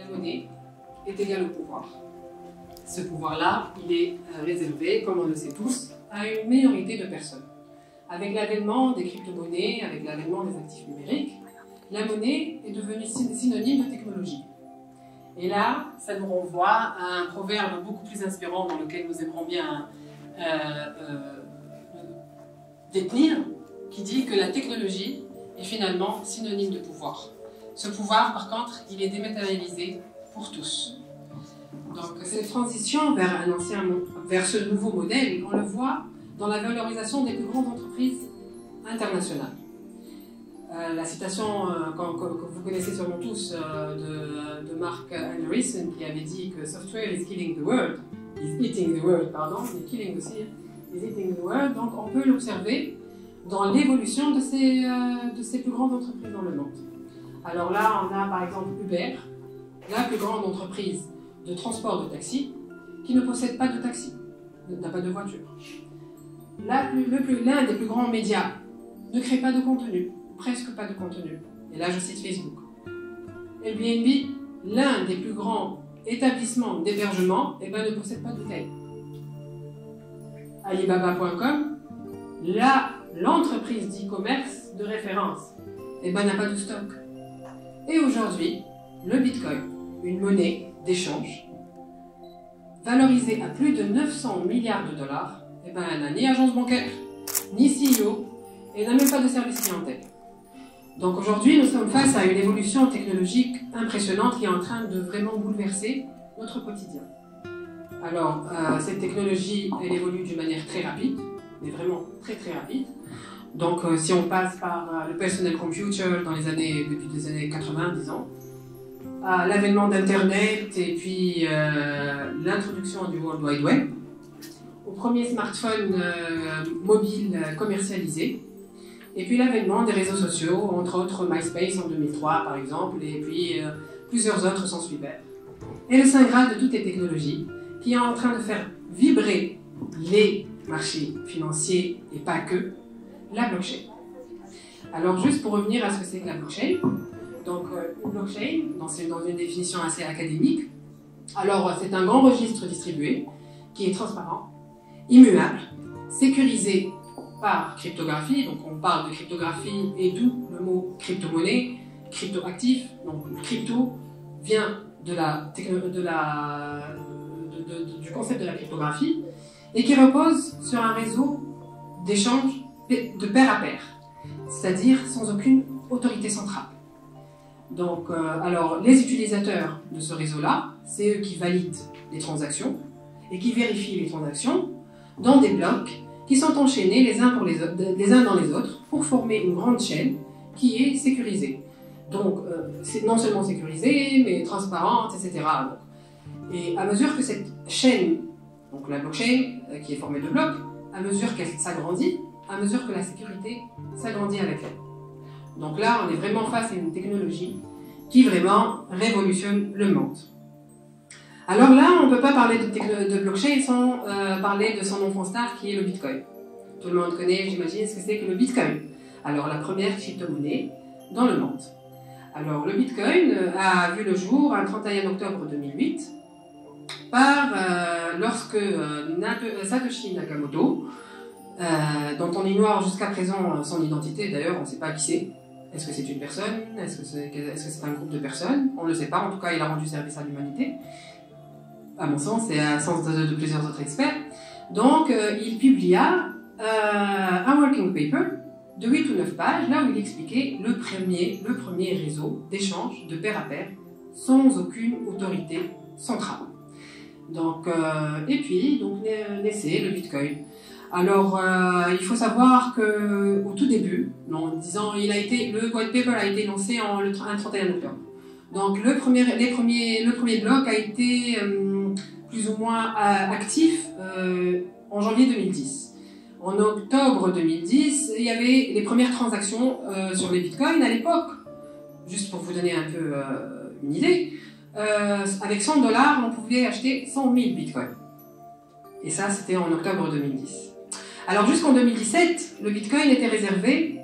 monnaie est égal au pouvoir. Ce pouvoir-là, il est réservé, comme on le sait tous, à une minorité de personnes. Avec l'avènement des crypto-monnaies, avec l'avènement des actifs numériques, la monnaie est devenue synonyme de technologie. Et là, ça nous renvoie à un proverbe beaucoup plus inspirant dans lequel nous aimerons bien détenir, qui dit que la technologie est finalement synonyme de pouvoir. Ce pouvoir, par contre, il est dématérialisé pour tous. Donc cette transition vers ce nouveau modèle, on le voit dans la valorisation des plus grandes entreprises internationales. La citation que vous connaissez sûrement tous de Mark Andreessen qui avait dit que software is killing the world, is eating the world, pardon, mais killing aussi, is eating the world. Donc on peut l'observer dans l'évolution de ces plus grandes entreprises dans le monde. Alors là, on a par exemple Uber, la plus grande entreprise de transport de taxi, qui ne possède pas de taxi, n'a pas de voiture. L'un des plus grands médias ne crée pas de contenu, presque pas de contenu. Et là, je cite Facebook. Airbnb, l'un des plus grands établissements d'hébergement, ne possède pas d'hôtel. Alibaba.com, l'entreprise d'e-commerce de référence, n'a pas de stock. Et aujourd'hui, le Bitcoin, une monnaie d'échange, valorisée à plus de 900 milliards de dollars, n'a ni agence bancaire, ni CEO, et n'a même pas de service clientèle. Donc aujourd'hui, nous sommes face à une évolution technologique impressionnante qui est en train de vraiment bouleverser notre quotidien. Alors, cette technologie, elle évolue d'une manière très rapide, mais vraiment très très rapide. Donc, si on passe par le personal computer depuis les années 80, disons, l'avènement d'Internet et puis l'introduction du World Wide Web, au premier smartphone mobile commercialisé, et puis l'avènement des réseaux sociaux, entre autres MySpace en 2003 par exemple, et puis plusieurs autres s'en suivèrent. Et le saint graal de toutes les technologies, qui est en train de faire vibrer les marchés financiers et pas que, la blockchain. Alors juste pour revenir à ce que c'est que la blockchain, donc une blockchain, c'est dans une définition assez académique, alors c'est un grand registre distribué qui est transparent, immuable, sécurisé par cryptographie, donc on parle de cryptographie et d'où le mot crypto-monnaie, crypto-actif, donc crypto vient du concept de la cryptographie et qui repose sur un réseau d'échange de pair à pair, c'est-à-dire sans aucune autorité centrale. Donc, alors, les utilisateurs de ce réseau-là, c'est eux qui valident les transactions et qui vérifient les transactions dans des blocs qui sont enchaînés les uns dans les autres pour former une grande chaîne qui est sécurisée. Donc, c'est non seulement sécurisée, mais transparente, etc. Et à mesure que cette chaîne, donc la blockchain, qui est formée de blocs, à mesure qu'elle s'agrandit, à mesure que la sécurité s'agrandit avec elle. Donc là, on est vraiment face à une technologie qui vraiment révolutionne le monde. Alors là, on ne peut pas parler de blockchain sans parler de son enfant star qui est le Bitcoin. Tout le monde connaît, j'imagine, ce que c'est que le Bitcoin. Alors la première crypto-monnaie dans le monde. Alors le Bitcoin a vu le jour le 31 octobre 2008 lorsque Satoshi Nakamoto, dont on ignore jusqu'à présent son identité, d'ailleurs on ne sait pas qui c'est. Est-ce que c'est une personne? Est-ce que c'est un groupe de personnes? On ne le sait pas, en tout cas il a rendu service à l'humanité. À mon sens, et à le sens de plusieurs autres experts. Donc il publia un working paper de 8 ou 9 pages, là où il expliquait le premier réseau d'échange de pair à pair, sans aucune autorité centrale. Donc, et puis, naissait le Bitcoin. Alors, il faut savoir qu'au tout début, le white paper a été lancé un 31 octobre. Donc, le premier bloc a été plus ou moins actif en janvier 2010. En octobre 2010, il y avait les premières transactions sur les bitcoins à l'époque. Juste pour vous donner un peu une idée, avec 100 $, on pouvait acheter 100 000 bitcoins. Et ça, c'était en octobre 2010. Alors jusqu'en 2017, le bitcoin était réservé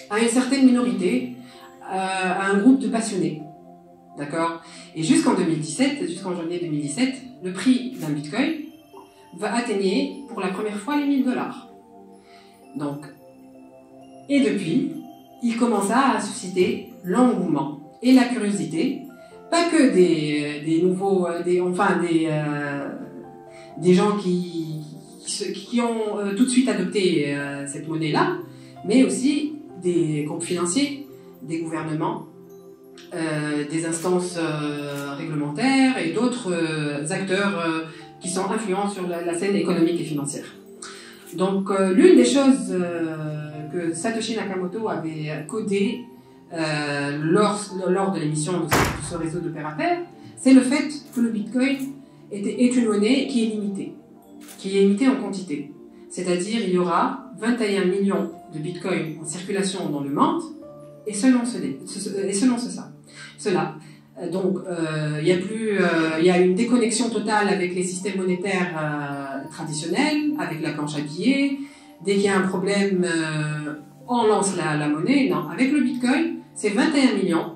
à une certaine minorité, à un groupe de passionnés. D'accord? Et jusqu'en 2017, jusqu'en janvier 2017, le prix d'un bitcoin va atteindre pour la première fois les 1000 $. Donc, et depuis, il commença à susciter l'engouement et la curiosité, pas que des nouveaux, des gens qui ont tout de suite adopté cette monnaie-là, mais aussi des groupes financiers, des gouvernements, des instances réglementaires et d'autres acteurs qui sont influents sur la scène économique et financière. Donc, l'une des choses que Satoshi Nakamoto avait codé lors de l'émission de ce réseau de pair à pair, c'est le fait que le Bitcoin est une monnaie qui est limitée en quantité. C'est-à-dire, il y aura 21 millions de Bitcoins en circulation dans le monde, et selon cela. Donc, il y a une déconnexion totale avec les systèmes monétaires traditionnels, avec la planche à billets. Dès qu'il y a un problème, on lance la monnaie. Non, avec le Bitcoin, c'est 21 millions,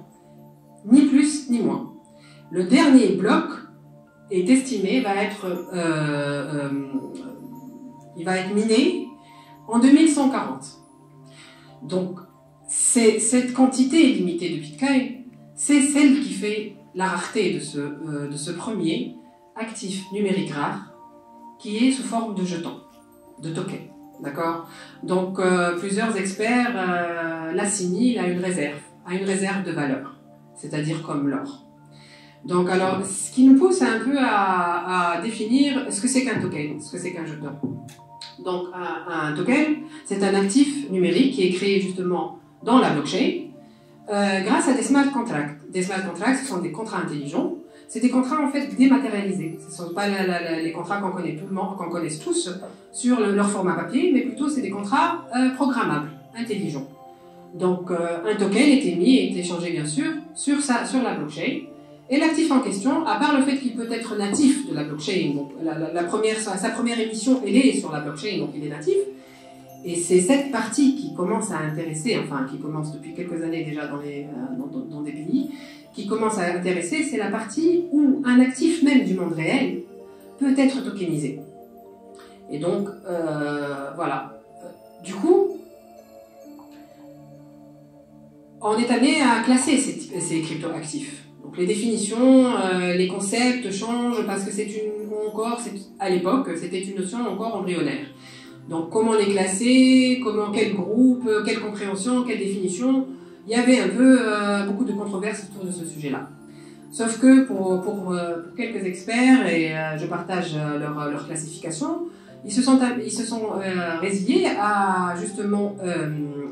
ni plus ni moins. Le dernier bloc est estimé il va être miné en 2140. Donc, cette quantité limitée de Bitcoin, c'est celle qui fait la rareté de ce premier actif numérique rare qui est sous forme de jetons, de tokens. D'accord? Donc, plusieurs experts l'assimilent à une réserve de valeur, c'est-à-dire comme l'or. Donc, alors, ce qui nous pousse un peu à définir ce que c'est qu'un token, ce que c'est qu'un jeton. Donc, un token, c'est un actif numérique qui est créé justement dans la blockchain grâce à des smart contracts. Des smart contracts, ce sont des contrats intelligents. C'est des contrats en fait dématérialisés. Ce ne sont pas les contrats qu'on connaisse tous sur leur format papier, mais plutôt c'est des contrats programmables, intelligents. Donc, un token est émis et est échangé bien sûr sur la blockchain. Et l'actif en question, à part le fait qu'il peut être natif de la blockchain, donc sa première émission, elle est sur la blockchain, donc il est natif. Et c'est cette partie qui commence à intéresser, enfin qui commence depuis quelques années déjà dans des pays, qui commence à intéresser, c'est la partie où un actif même du monde réel peut être tokenisé. Et donc, voilà. Du coup, on est amené à classer ces cryptoactifs. Donc les définitions, les concepts changent parce que à l'époque, c'était une notion encore embryonnaire. Donc comment les classer, quel groupe, quelle compréhension, quelle définition, il y avait un peu beaucoup de controverses autour de ce sujet-là. Sauf que pour quelques experts, et je partage leur classification, ils se sont résiliés à justement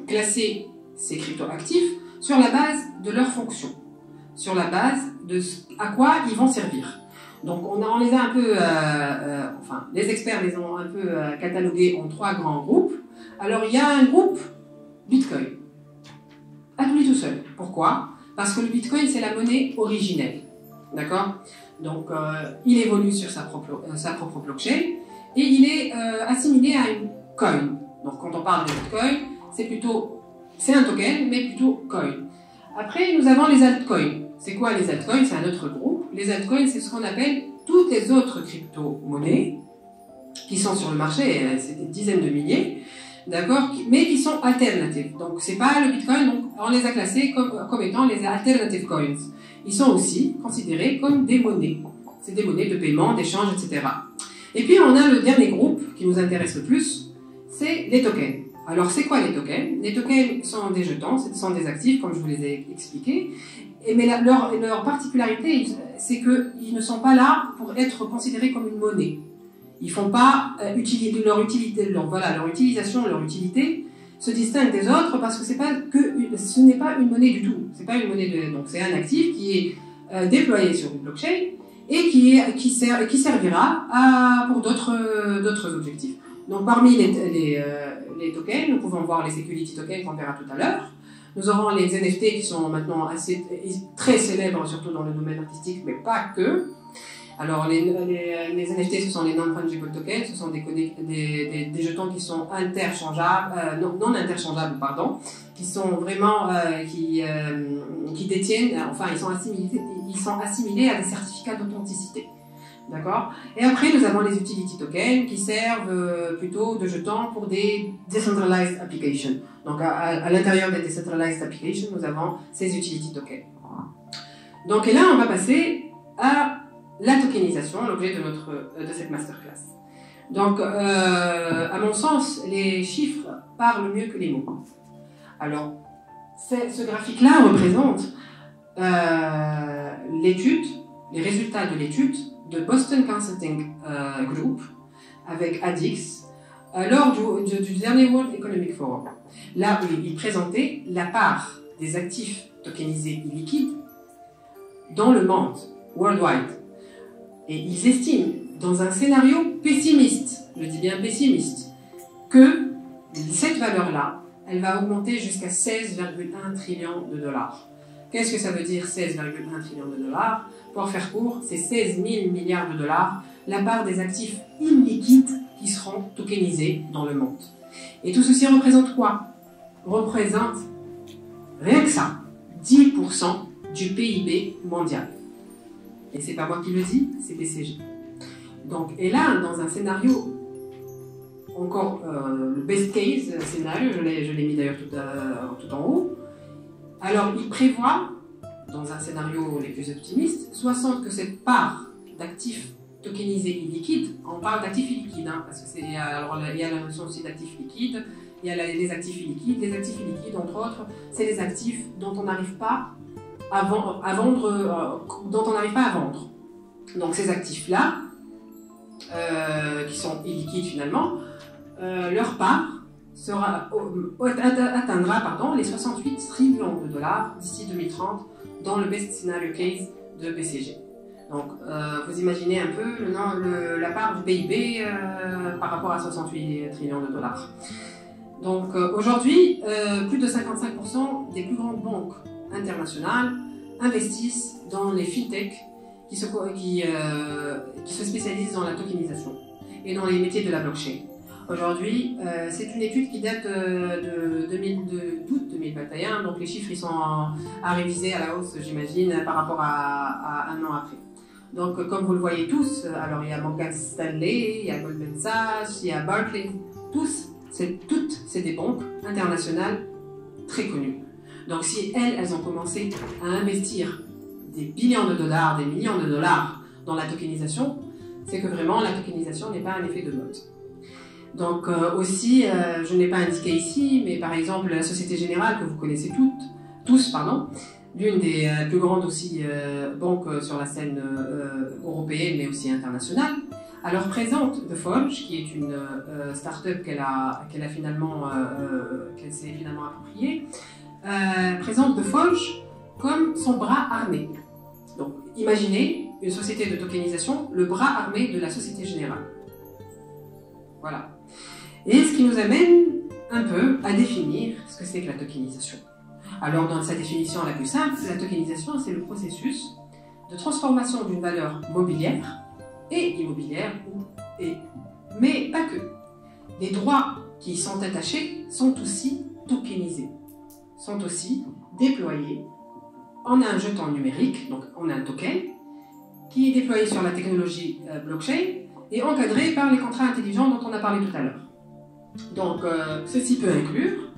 classer ces cryptoactifs sur la base de leur fonction, sur la base de à quoi ils vont servir. Donc on les a un peu, les experts les ont un peu catalogués en 3 grands groupes. Alors il y a un groupe Bitcoin, à lui tout seul. Pourquoi? Parce que le Bitcoin c'est la monnaie originelle, d'accord? Donc il évolue sur sa propre blockchain et il est assimilé à une coin. Donc quand on parle de Bitcoin, c'est un token mais plutôt coin. Après nous avons les altcoins. C'est quoi les altcoins? C'est un autre groupe. Les altcoins, c'est ce qu'on appelle toutes les autres crypto-monnaies qui sont sur le marché, c'est des dizaines de milliers, d'accord, mais qui sont alternatives. Donc, c'est pas le Bitcoin, donc on les a classés comme étant les alternative coins. Ils sont aussi considérés comme des monnaies. C'est des monnaies de paiement, d'échange, etc. Et puis, on a le dernier groupe qui nous intéresse le plus, c'est les tokens. Alors, c'est quoi les tokens? Les tokens sont des jetons, ce sont des actifs, comme je vous les ai expliqués. Mais leur particularité, c'est qu'ils ne sont pas là pour être considérés comme une monnaie. Ils font pas leur utilisation, leur utilité se distingue des autres parce que ce n'est pas une monnaie du tout. C'est pas une monnaie donc c'est un actif qui est déployé sur une blockchain et qui servira pour d'autres objectifs. Donc parmi les tokens, nous pouvons voir les security tokens qu'on verra tout à l'heure. Nous aurons les NFT qui sont maintenant très célèbres, surtout dans le domaine artistique, mais pas que. Alors, les NFT, ce sont les non-fungible tokens, ce sont des jetons qui sont non interchangeables, pardon, qui sont vraiment, qui détiennent, enfin, ils ils sont assimilés à des certificats d'authenticité. D'accord? Et après, nous avons les utility tokens qui servent plutôt de jetons pour des decentralized applications. Donc, à l'intérieur des decentralized applications, nous avons ces utility tokens. Donc, et là, on va passer à la tokenisation, l'objet de cette masterclass. Donc, à mon sens, les chiffres parlent mieux que les mots. Alors, ce graphique-là représente l'étude, les résultats de l'étude de Boston Consulting Group avec ADDX lors du dernier World Economic Forum. Là où il présentait la part des actifs tokenisés liquides dans le monde, worldwide. Et ils estiment, dans un scénario pessimiste, je dis bien pessimiste, que cette valeur-là, elle va augmenter jusqu'à 16,1 trillions de dollars. Qu'est-ce que ça veut dire 16,1 trillions de dollars? Pour faire court, c'est 16 000 milliards de dollars, la part des actifs illiquides qui seront tokenisés dans le monde. Et tout ceci représente quoi? Représente, rien que ça, 10% du PIB mondial. Et c'est pas moi qui le dis, c'est BCG. Donc, et là, dans un scénario, encore le best case scénario, je l'ai mis d'ailleurs tout en haut, alors il prévoit, dans un scénario les plus optimistes, que cette part d'actifs tokenisés illiquides, on parle d'actifs illiquides, hein, parce que il y a la notion aussi d'actifs liquides, il y a les actifs illiquides. Les actifs illiquides, entre autres, c'est les actifs dont on n'arrive pas à vendre, Donc ces actifs-là, qui sont illiquides finalement, leur part atteindra les 68 trillions de dollars d'ici 2030 dans le best scenario case de BCG. Donc vous imaginez un peu la part du PIB par rapport à 68 trillions de dollars. Donc aujourd'hui, plus de 55% des plus grandes banques internationales investissent dans les fintech qui se spécialisent dans la tokenisation et dans les métiers de la blockchain. Aujourd'hui, c'est une étude qui date d'août 2021, donc les chiffres ils sont à réviser à la hausse, j'imagine, par rapport à un an après. Donc, comme vous le voyez tous, alors il y a Morgan Stanley, il y a Goldman Sachs, il y a Barclays, toutes, c'est des banques internationales très connues. Donc, si elles ont commencé à investir des billions de dollars, des millions de dollars dans la tokenisation, c'est que vraiment la tokenisation n'est pas un effet de mode. Donc aussi, je n'ai pas indiqué ici, mais par exemple la Société Générale que vous connaissez tous, l'une des plus grandes aussi banques sur la scène européenne mais aussi internationale, alors présente The Forge, qui est une start-up qu'elle s'est finalement appropriée, présente The Forge comme son bras armé. Donc imaginez une société de tokenisation, le bras armé de la Société Générale. Voilà. Et ce qui nous amène un peu à définir ce que c'est que la tokenisation. Alors, dans sa définition la plus simple, la tokenisation, c'est le processus de transformation d'une valeur mobilière et immobilière, mais pas que. Les droits qui y sont attachés sont aussi tokenisés, sont aussi déployés en un jeton numérique, donc on a un token, qui est déployé sur la technologie blockchain et encadré par les contrats intelligents dont on a parlé tout à l'heure. Donc, ceci peut inclure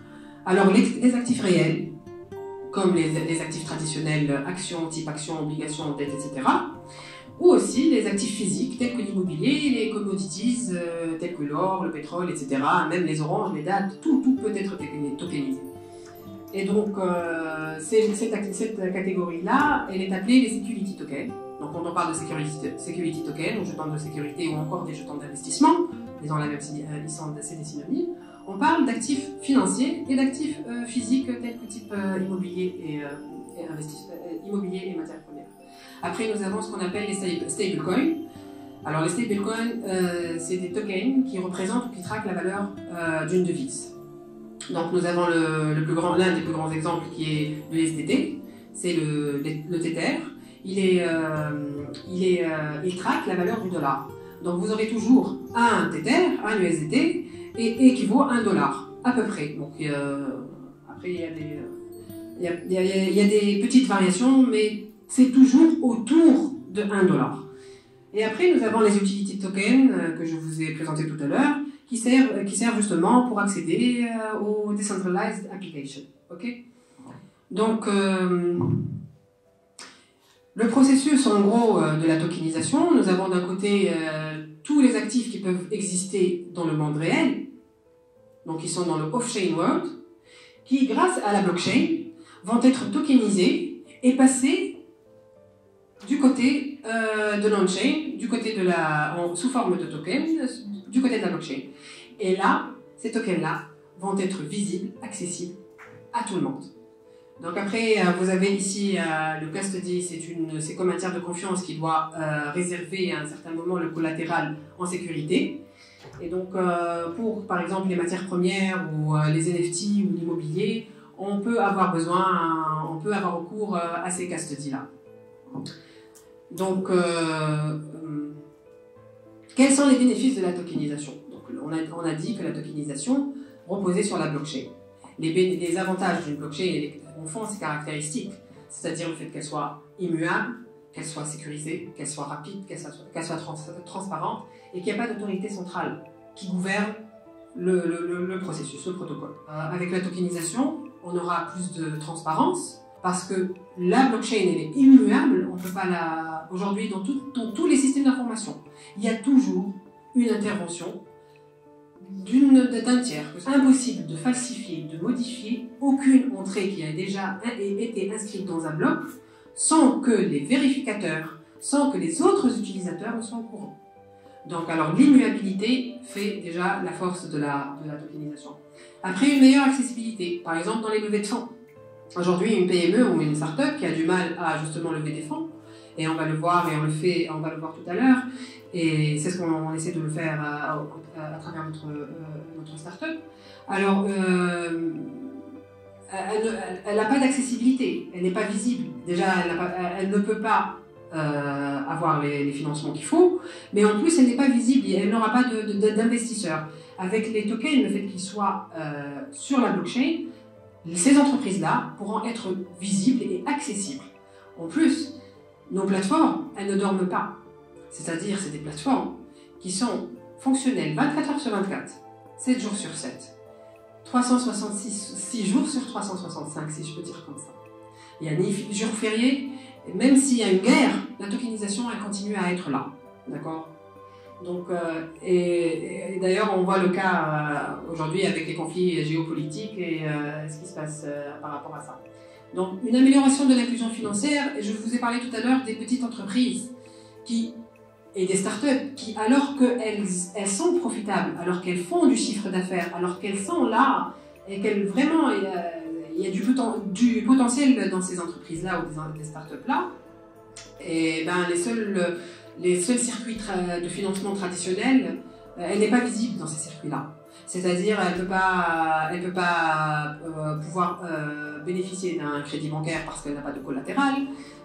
alors les actifs réels, comme les actifs traditionnels, actions, type actions, obligations, dettes, etc. Ou aussi les actifs physiques, tels que l'immobilier, les commodities, tels que l'or, le pétrole, etc. Même les oranges, les dattes, tout peut être tokenisé. Et donc, cette catégorie-là, elle est appelée les security tokens. Donc, quand on parle de security tokens, ou jetons de sécurité, ou encore des jetons d'investissement, ils ont la même licence, c'est des synonymes, on parle d'actifs financiers et d'actifs physiques tels que type immobilier et matières premières. Après, nous avons ce qu'on appelle les stablecoins. Alors, les stablecoins, c'est des tokens qui représentent ou qui traquent la valeur d'une devise. Donc, nous avons l'un des plus grands exemples qui est le USDT, c'est le Tether. Il traque la valeur du dollar. Donc vous aurez toujours un Tether, un USDT, et équivaut à $1, à peu près. Donc après, il y a des petites variations, mais c'est toujours autour de 1 $. Et après, nous avons les utility tokens que je vous ai présentés tout à l'heure, qui servent justement pour accéder aux decentralized applications. Okay. Donc, le processus en gros de la tokenisation, nous avons d'un côté tous les actifs qui peuvent exister dans le monde réel, donc ils sont dans le off-chain world, qui grâce à la blockchain vont être tokenisés et passer du côté de l'on-chain, du côté de sous forme de tokens, du côté de la blockchain. Et là, ces tokens-là vont être visibles, accessibles à tout le monde. Donc après, vous avez ici le custody, c'est comme un tiers de confiance qui doit réserver à un certain moment le collatéral en sécurité. Et donc, pour par exemple les matières premières ou les NFT ou l'immobilier, on peut avoir recours à ces custodies-là. Donc, quels sont les bénéfices de la tokenisation? Donc, on a dit que la tokenisation reposait sur la blockchain. Les avantages d'une blockchain, au fond, ses caractéristiques, c'est-à-dire le fait qu'elle soit immuable, qu'elle soit sécurisée, qu'elle soit rapide, qu'elle soit transparente, et qu'il n'y a pas d'autorité centrale qui gouverne le processus, le protocole. Avec la tokenisation, on aura plus de transparence, parce que la blockchain, elle est immuable, on peut pas la... Aujourd'hui, dans tous les systèmes d'information, il y a toujours une intervention d'un tiers. C'est impossible de falsifier, de modifier aucune entrée qui a déjà été inscrite dans un bloc sans que les vérificateurs, sans que les autres utilisateurs ne soient au courant. Donc, alors, l'immuabilité fait déjà la force de la tokenisation. Après, une meilleure accessibilité, par exemple dans les levées de fonds. Aujourd'hui, une PME ou une start-up qui a du mal à justement lever des fonds, et on va le voir et on va le voir tout à l'heure, et c'est ce qu'on essaie de le faire à travers notre start-up. Alors, elle n'a pas d'accessibilité, elle n'est pas visible. Déjà, elle ne peut pas avoir les financements qu'il faut, mais en plus, elle n'est pas visible, elle n'aura pas d'investisseurs. Avec les tokens, le fait qu'ils soient sur la blockchain, ces entreprises-là pourront être visibles et accessibles. En plus, nos plateformes, elles ne dorment pas. C'est-à-dire, c'est des plateformes qui sont fonctionnelles 24 heures sur 24, 7 jours sur 7, 366 jours sur 365, si je peux dire comme ça. Il n'y a ni jour férié, et même s'il y a une guerre, la tokenisation, elle continue à être là. D'accord ? Donc, et d'ailleurs, on voit le cas aujourd'hui avec les conflits géopolitiques et ce qui se passe par rapport à ça. Donc, une amélioration de l'inclusion financière, et je vous ai parlé tout à l'heure des petites entreprises et des startups qui, alors qu'elles sont profitables, alors qu'elles font du chiffre d'affaires, alors qu'elles sont là, et qu'elles vraiment, il y a du potentiel dans ces entreprises-là ou des startups-là, et ben les seuls circuits de financement traditionnels, elle n'est pas visible dans ces circuits-là. C'est-à-dire, elle peut pas pouvoir bénéficier d'un crédit bancaire parce qu'elle n'a pas de collatéral.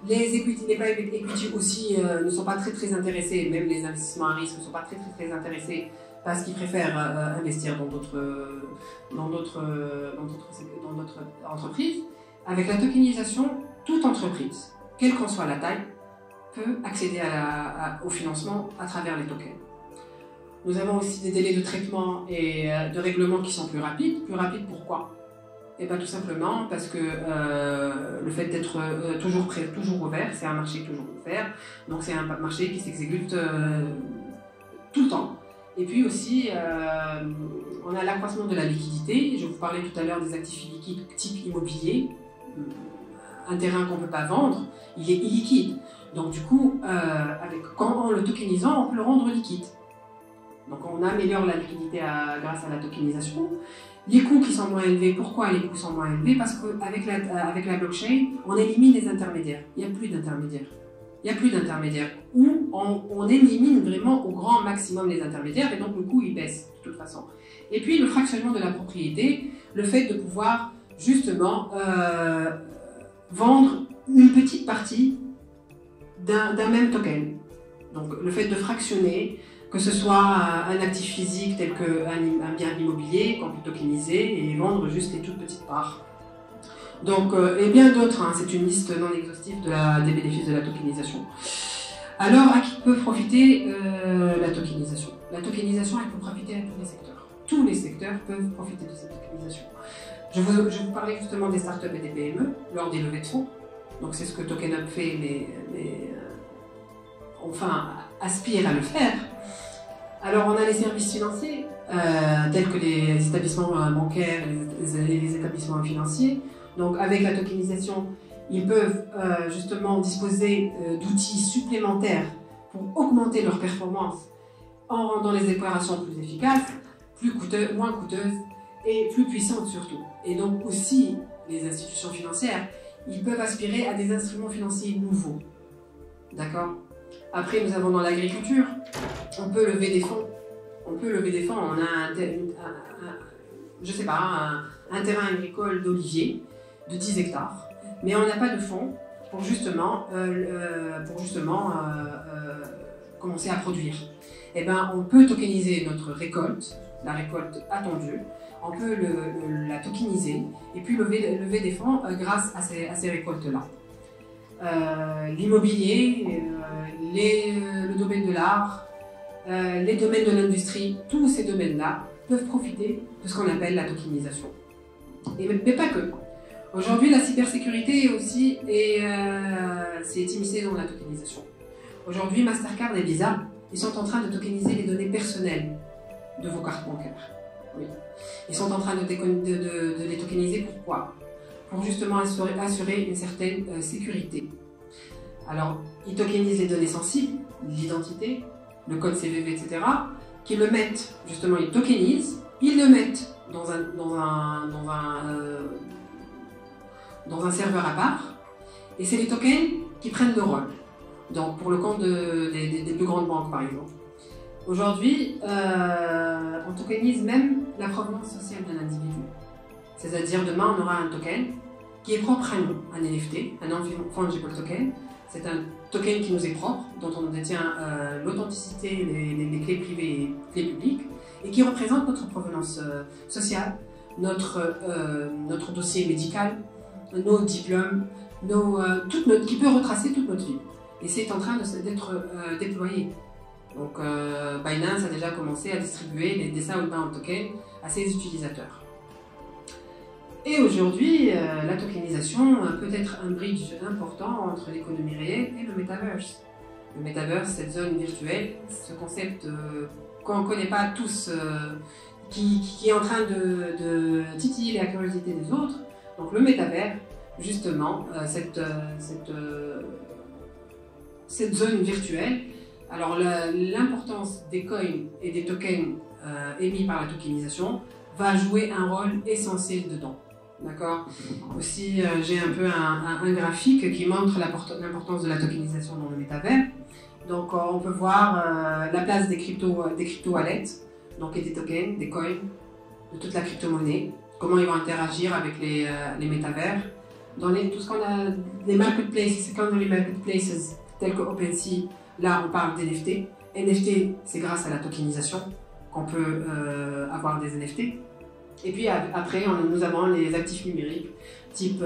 Les private equity aussi ne sont pas très intéressés, même les investissements à risque ne sont pas très intéressés parce qu'ils préfèrent investir dans d'autres entreprises. Avec la tokenisation, toute entreprise, quelle qu'en soit la taille, peut accéder au financement à travers les tokens. Nous avons aussi des délais de traitement et de règlement qui sont plus rapides. Plus rapides pourquoi? Et bien tout simplement parce que le fait d'être toujours prêt, toujours ouvert, c'est un marché toujours ouvert. Donc c'est un marché qui s'exécute tout le temps. Et puis aussi, on a l'accroissement de la liquidité. Je vous parlais tout à l'heure des actifs illiquides type immobilier. Un terrain qu'on ne peut pas vendre, il est illiquide. Donc du coup, en le tokenisant, on peut le rendre liquide. Donc on améliore la liquidité grâce à la tokenisation. Les coûts qui sont moins élevés, pourquoi les coûts sont moins élevés? Parce qu'avec la blockchain, on élimine les intermédiaires. Il n'y a plus d'intermédiaires. Il n'y a plus d'intermédiaires. Ou on élimine vraiment au grand maximum les intermédiaires et donc le coût il baisse de toute façon. Et puis le fractionnement de la propriété, le fait de pouvoir justement vendre une petite partie d'un même token. Donc le fait de fractionner, que ce soit un actif physique tel qu'un bien immobilier qu'on peut tokeniser et vendre juste les toutes petites parts. Donc, et bien d'autres, hein, c'est une liste non exhaustive des bénéfices de la tokenisation. Alors, à qui peut profiter la tokenisation? La tokenisation, elle peut profiter à tous les secteurs. Tous les secteurs peuvent profiter de cette tokenisation. Je vous parlais justement des startups et des PME lors des levées de fonds. Donc, c'est ce que TokenUp fait, mais enfin, aspire à le faire. Alors, on a les services financiers, tels que les établissements bancaires et les établissements financiers. Donc, avec la tokenisation, ils peuvent justement disposer d'outils supplémentaires pour augmenter leur performance en rendant les opérations plus efficaces, moins coûteuses et plus puissantes surtout. Et donc aussi, les institutions financières, ils peuvent aspirer à des instruments financiers nouveaux. D'accord? Après, nous avons dans l'agriculture, on peut lever des fonds. On peut lever des fonds. On a je sais pas, un terrain agricole d'oliviers de 10 hectares, mais on n'a pas de fonds pour justement, commencer à produire. Eh ben, on peut tokeniser notre récolte, la récolte attendue, on peut la tokeniser et puis lever des fonds grâce à ces récoltes-là. L'immobilier, le domaine de l'art, les domaines de l'industrie, tous ces domaines-là peuvent profiter de ce qu'on appelle la tokenisation. Mais pas que. Aujourd'hui, la cybersécurité aussi s'est immiscée dans la tokenisation. Aujourd'hui, Mastercard et Visa, ils sont en train de tokeniser les données personnelles de vos cartes bancaires. Oui. Ils sont en train de les tokeniser. Pourquoi? Pour justement assurer une certaine sécurité. Alors, ils tokenisent les données sensibles, l'identité, le code CVV, etc., qu'ils le mettent, justement, ils tokenisent, ils le mettent dans un serveur à part, et c'est les tokens qui prennent le rôle. Donc, pour le compte des plus grandes banques, par exemple. Aujourd'hui, on tokenise même la provenance sociale d'un individu. C'est-à-dire, demain, on aura un token qui est propre à nous, un NFT, un non-fungible token. C'est un token qui nous est propre, dont on détient l'authenticité, les clés privées et les clés publiques, et qui représente notre provenance sociale, notre dossier médical, nos diplômes, qui peut retracer toute notre vie. Et c'est en train d'être déployé. Donc Binance a déjà commencé à distribuer des Southbound tokens à ses utilisateurs. Et aujourd'hui, la tokenisation peut être un bridge important entre l'économie réelle et le metaverse. Le metaverse, cette zone virtuelle, ce concept qu'on ne connaît pas tous, qui est en train de titiller la curiosité des autres. Donc le métavers, justement, cette zone virtuelle. Alors l'importance des coins et des tokens émis par la tokenisation va jouer un rôle essentiel dedans. D'accord. Aussi, j'ai un peu un graphique qui montre l'importance de la tokenisation dans le métavers. Donc, on peut voir la place des crypto-wallets, donc et des tokens, des coins, de toute la crypto-monnaie, comment ils vont interagir avec les métavers. Dans tout ce qu'on a, les marketplaces, secondary marketplaces, tels que OpenSea, là, on parle d'NFT. NFT, c'est grâce à la tokenisation qu'on peut avoir des NFT. Et puis après, nous avons les actifs numériques, type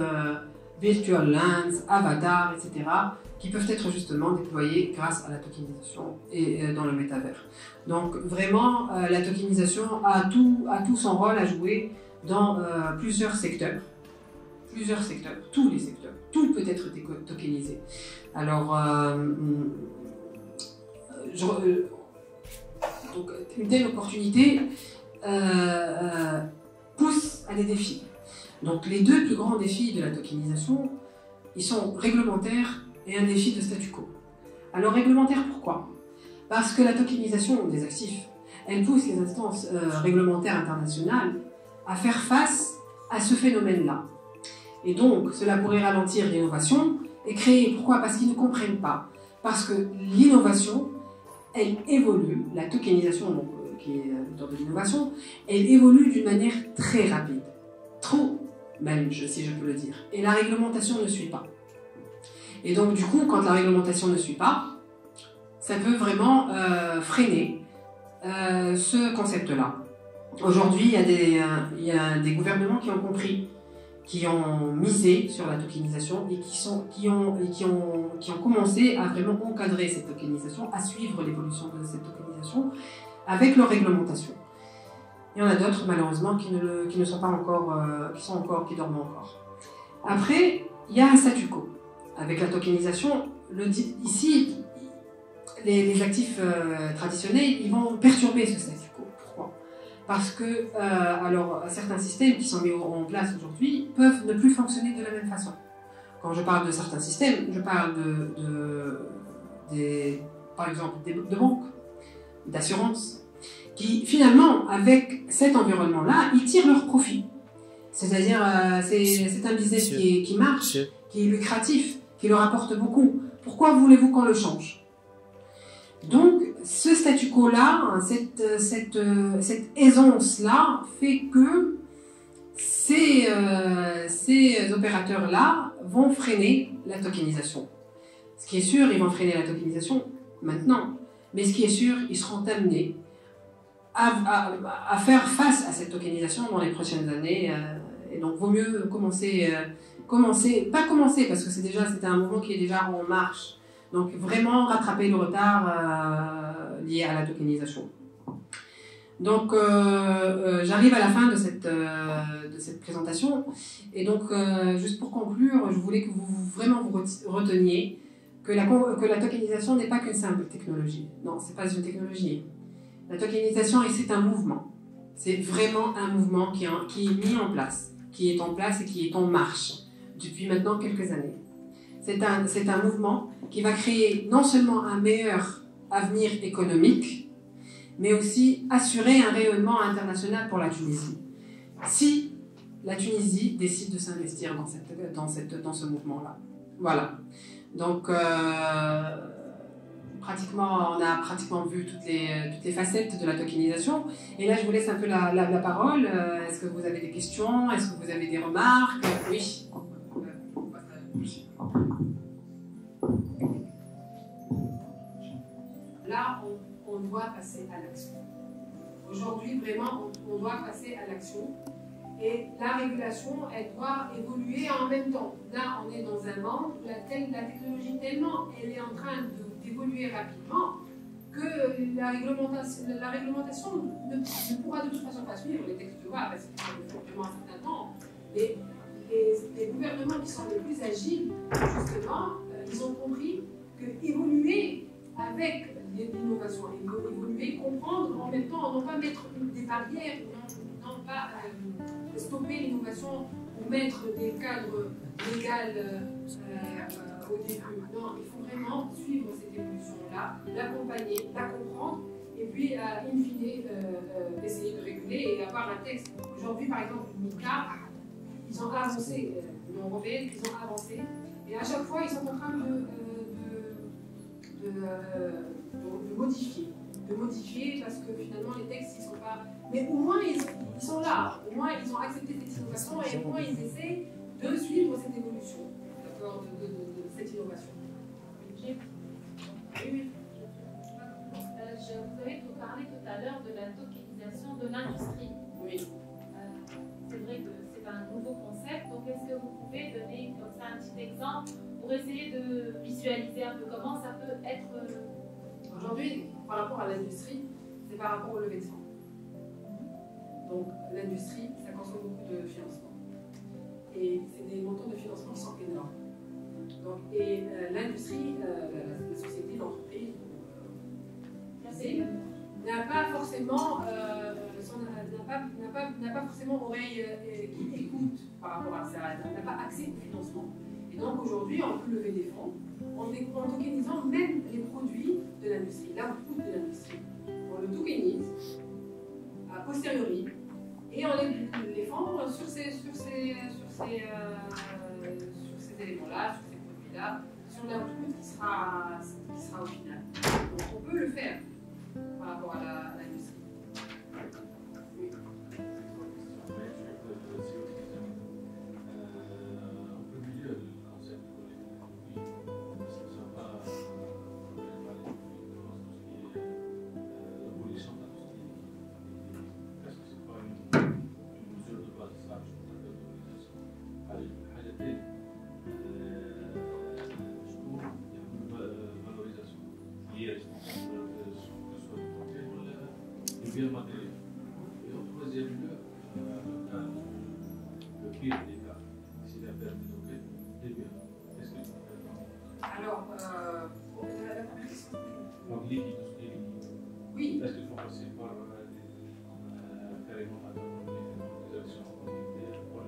Virtual Lands, Avatar, etc., qui peuvent être justement déployés grâce à la tokenisation et dans le métavers. Donc vraiment, la tokenisation a tout son rôle à jouer dans plusieurs secteurs. Tous les secteurs. Tout peut être tokenisé. Alors, donc, une telle opportunité pousse à des défis. Donc les deux plus grands défis de la tokenisation, ils sont réglementaires et un défi de statu quo. Alors réglementaire, pourquoi? Parce que la tokenisation des actifs, elle pousse les instances réglementaires internationales à faire face à ce phénomène-là. Et donc cela pourrait ralentir l'innovation et créer, pourquoi? Parce qu'ils ne comprennent pas. Parce que l'innovation, elle évolue, la tokenisation, donc, qui est l'auteur de l'innovation, elle évolue d'une manière très rapide, trop même, si je peux le dire. Et la réglementation ne suit pas. Et donc du coup, quand la réglementation ne suit pas, ça peut vraiment freiner ce concept-là. Aujourd'hui, il y a des gouvernements qui ont compris qui ont misé sur la tokenisation et qui ont commencé à vraiment encadrer cette tokenisation, à suivre l'évolution de cette tokenisation avec leur réglementation. Il y en a d'autres, malheureusement, qui ne sont pas encore, qui dorment encore. Après, il y a un statu quo. Avec la tokenisation, ici, les actifs traditionnels, ils vont perturber ce statu quo. Pourquoi ? Parce que alors, certains systèmes qui sont mis en place aujourd'hui peuvent ne plus fonctionner de la même façon. Quand je parle de certains systèmes, je parle par exemple de banques, d'assurances, qui finalement, avec cet environnement-là, ils tirent leur profit. C'est-à-dire, c'est un business qui marche, qui est lucratif, qui leur apporte beaucoup. Pourquoi voulez-vous qu'on le change ? Donc, ce statu quo-là, cette aisance-là, fait que ces opérateurs-là vont freiner la tokenisation. Ce qui est sûr, ils vont freiner la tokenisation maintenant. Mais ce qui est sûr, ils seront amenés à faire face à cette tokenisation dans les prochaines années. Et donc, vaut mieux pas commencer, parce que c'est un mouvement qui est déjà en marche. Donc, vraiment rattraper le retard lié à la tokenisation. Donc, j'arrive à la fin de cette présentation. Et donc, juste pour conclure, je voulais que vous reteniez que la tokenisation n'est pas qu'une simple technologie. Non, c'est pas une technologie. La tokenisation, c'est un mouvement. C'est vraiment un mouvement qui est mis en place, qui est en place et qui est en marche depuis maintenant quelques années. C'est un mouvement qui va créer non seulement un meilleur avenir économique, mais aussi assurer un rayonnement international pour la Tunisie. Si la Tunisie décide de s'investir dans ce mouvement-là. Voilà. Donc, on a pratiquement vu toutes les facettes de la tokenisation. Et là, je vous laisse un peu la parole. Est-ce que vous avez des questions? Est-ce que vous avez des remarques? Oui. Là, on doit passer à l'action. Aujourd'hui, vraiment, on doit passer à l'action. Et la régulation, elle doit évoluer en même temps. Là, on est dans un monde où la technologie tellement, elle est en train d'évoluer rapidement que la réglementation ne pourra de toute façon pas suivre les textes de loi parce qu'il faut vraiment un certain temps. Les gouvernements qui sont les plus agiles, justement, ils ont compris que évoluer avec l'innovation, évoluer, comprendre en même temps, non pas mettre des barrières, non pas stopper l'innovation ou mettre des cadres légaux au début. Non, il faut vraiment suivre cette évolution-là, l'accompagner, la comprendre, et puis, in fine, essayer de réguler et avoir un texte. Aujourd'hui, par exemple, MICA, ils ont avancé, l'Union européenne, ils ont avancé, et à chaque fois, ils sont en train de modifier parce que finalement les textes ils sont pas. Mais au moins ils sont là, au moins ils ont accepté cette innovation et au moins ils essaient de suivre cette évolution, d'accord, de cette innovation. Oui. Vous avez parlé tout à l'heure de la tokenisation de l'industrie. Oui. C'est vrai que c'est un nouveau concept, donc est-ce que vous pouvez donner comme ça un petit exemple pour essayer de visualiser un peu comment ça peut être. Aujourd'hui, par rapport à l'industrie, c'est par rapport au levée de fonds. Donc l'industrie, ça consomme beaucoup de financement. Et c'est des montants de financement qui sont énormes. Donc, et l'industrie, la société, l'entreprise, n'a pas forcément oreille qui écoute par rapport à ça, n'a pas accès au financement. Et donc aujourd'hui, on peut lever des fonds en tokenisant même les produits de l'industrie, l'output de l'industrie. On le tokenise a posteriori et on les fonds sur ces éléments-là, sur ces produits-là, sur l'output qui sera au final. Donc on peut le faire par rapport à l'industrie. Oui. deuxième lieu, le pire des cas, c'est la perte de token des biens. Est-ce que c'est Alors, la première question. donc liquide, tout ce qui est liquide. Oui. Est-ce qu'il faut passer par carrément des actions ordinaires ou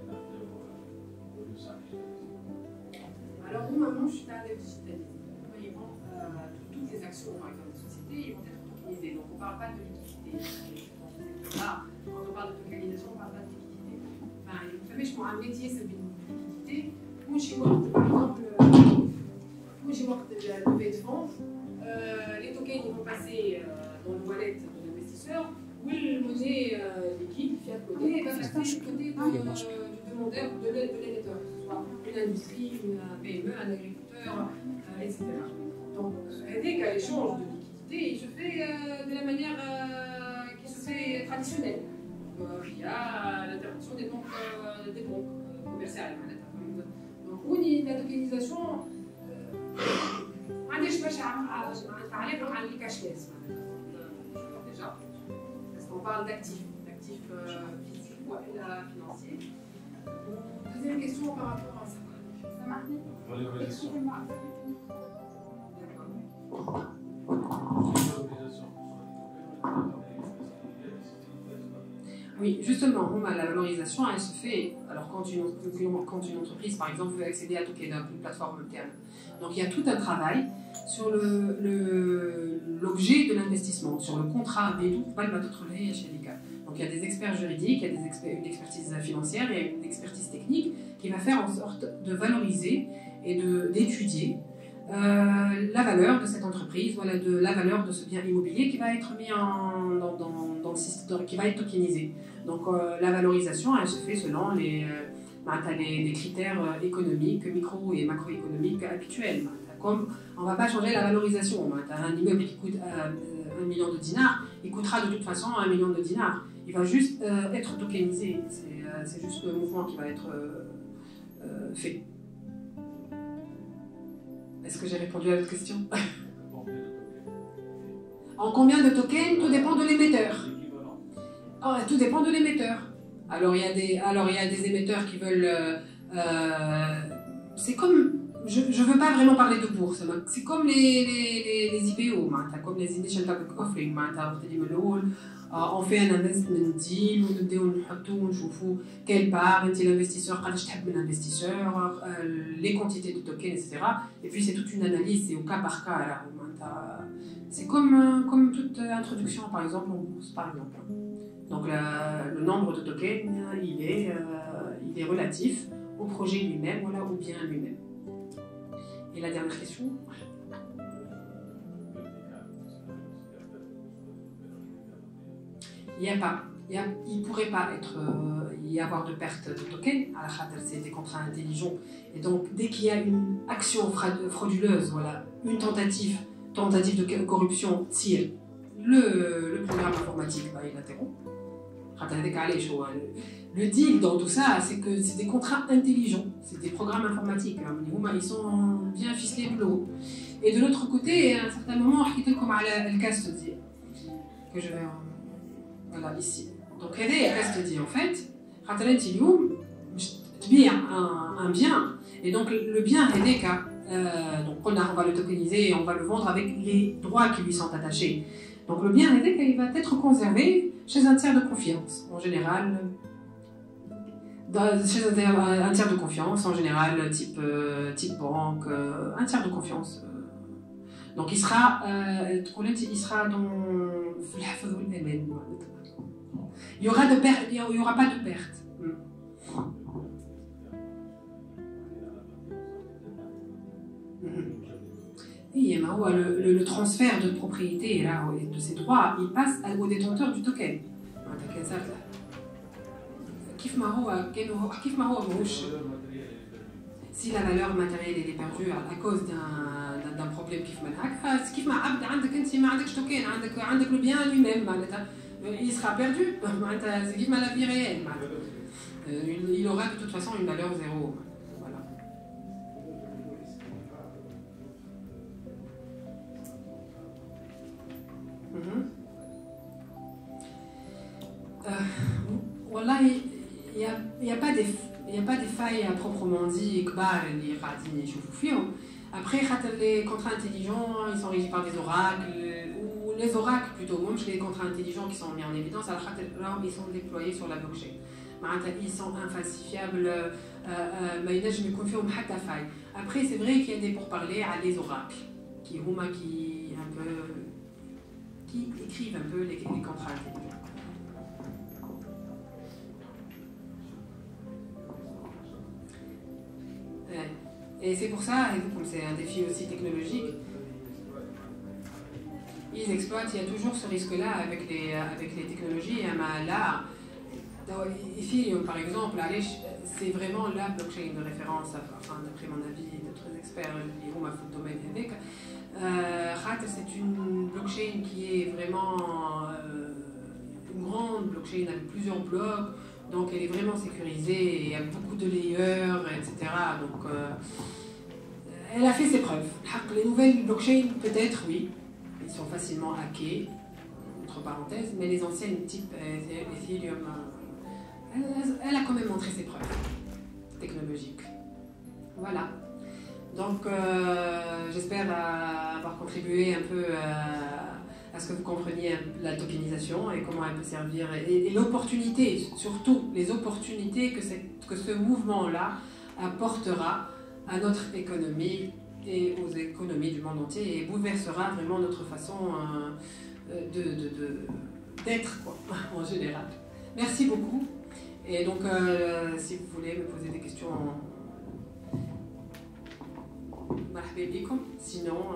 le SAC? Alors, nous, maintenant, je suis à l'aide digitalisée. Voyez-vous, toutes les actions, par exemple, des sociétés, ils vont être tokenisées. Donc, on ne parle pas de liquidité. Là, quand on parle de tokenisation, on ne parle pas de liquidité. Enfin, vous savez, je prends un métier, c'est une liquidité. Moi, chez moi, par exemple, moi, chez moi, de la levée de fonds, les tokens, ils vont passer dans le wallet de l'investisseur, ou le monnaie liquide, fiat monnaie, va passer du côté du demandeur, de l'émetteur, que ce soit une industrie, une PME, un agriculteur, etc. Donc, dès qu'à l'échange de liquidité, il se fait de la manière qui se fait traditionnelle, via l'intervention des banques commerciales. Donc, on y la tokenisation, ما عنديش باش تعليق على الكاشليس déjà parce qu'on parle d'actifs physiques ou financiers. Deuxième question par rapport à ça. Ça marche? Excusez-moi. Oui, justement, la valorisation, elle se fait, alors quand une entreprise, par exemple, veut accéder à Tokenup, une plateforme interne. Donc il y a tout un travail sur l'objet de l'investissement, sur le contrat chez l'ICA. Donc il y a des experts juridiques, il y a une expertise financière et une expertise technique qui va faire en sorte de valoriser et d'étudier la valeur de cette entreprise, voilà, de la valeur de ce bien immobilier qui va être mis dans le système, qui va être tokenisé. Donc la valorisation, elle se fait selon les critères économiques, micro et macroéconomiques habituels. Comme on ne va pas changer la valorisation. Un immeuble qui coûte 1 million de dinars, il coûtera de toute façon 1 million de dinars. Il va juste être tokenisé. C'est juste le mouvement qui va être fait. Est-ce que j'ai répondu à votre question? En combien de tokens? Tout dépend de l'émetteur. Tout dépend de l'émetteur. Alors il y a des émetteurs qui veulent. C'est comme. Je ne veux pas vraiment parler de bourse. C'est comme les IPO, comme les Initial Public Offering. On fait un investment deal, on choufou quelle part est l'investisseur, l'investisseur, les quantités de tokens, etc. Et puis c'est toute une analyse, c'est au cas par cas. C'est comme toute introduction, par exemple, en bourse, par exemple. Donc le nombre de tokens, il est relatif au projet lui-même, voilà, ou bien à lui-même. Et la dernière question? Il ne pourrait pas y avoir de perte de token, à la khater, c'est des contrats intelligents. Et donc, dès qu'il y a une action frauduleuse, voilà, une tentative de corruption, tire, le programme informatique, il interrompt. Le deal dans tout ça, c'est que c'est des contrats intelligents, c'est des programmes informatiques. Ils sont bien ficelés de l'eau. Et de l'autre côté, à un certain moment, je vais comme le custody, que je vais. Voilà, ici. Donc, il y a des custody en fait. Tu un bien. Et donc, le bien, donc on va le tokeniser et on va le vendre avec les droits qui lui sont attachés. Donc, le bien, il va être conservé chez un tiers de confiance, en général. Chez un tiers de confiance, en général, type banque, un tiers de confiance. Donc, il sera dans. Il n'y aura pas de perte. Et le transfert de propriété là, de ces droits, il passe au détenteur du token. Si la valeur matérielle est perdue à cause d'un problème le bien lui-même, il sera perdu. C'est la vie réelle. Il aura de toute façon une valeur zéro. Voilà. Wallah, il n'y a pas des failles à proprement dit, après, les contrats intelligents, ils sont régis par des oracles, ou les oracles plutôt, même les contrats intelligents qui sont mis en évidence, alors ils sont déployés sur la blockchain. Ils sont infalsifiables, après, c'est vrai qu'il y a des pourparlers à les oracles, qui écrivent un peu les contrats intelligents. Et c'est pour ça, comme c'est un défi aussi technologique, ils exploitent, il y a toujours ce risque-là avec les technologies. Là, dans Ethereum par exemple, c'est vraiment la blockchain de référence, enfin, d'après mon avis, d'autres experts, ils vont dans le domaine avec. C'est une blockchain qui est vraiment une grande blockchain avec plusieurs blocs, donc elle est vraiment sécurisée, il y a beaucoup de layers, etc. Donc elle a fait ses preuves. Les nouvelles blockchains, peut-être, oui, ils sont facilement hackés, entre parenthèses, mais les anciennes type Ethereum, elle a quand même montré ses preuves technologiques. Voilà. Donc j'espère avoir contribué un peu à ce que vous compreniez la tokenisation et comment elle peut servir, et l'opportunité, surtout les opportunités que ce mouvement-là apportera à notre économie et aux économies du monde entier, et bouleversera vraiment notre façon d'être, quoi, en général. Merci beaucoup. Et donc, si vous voulez me poser des questions, sinon,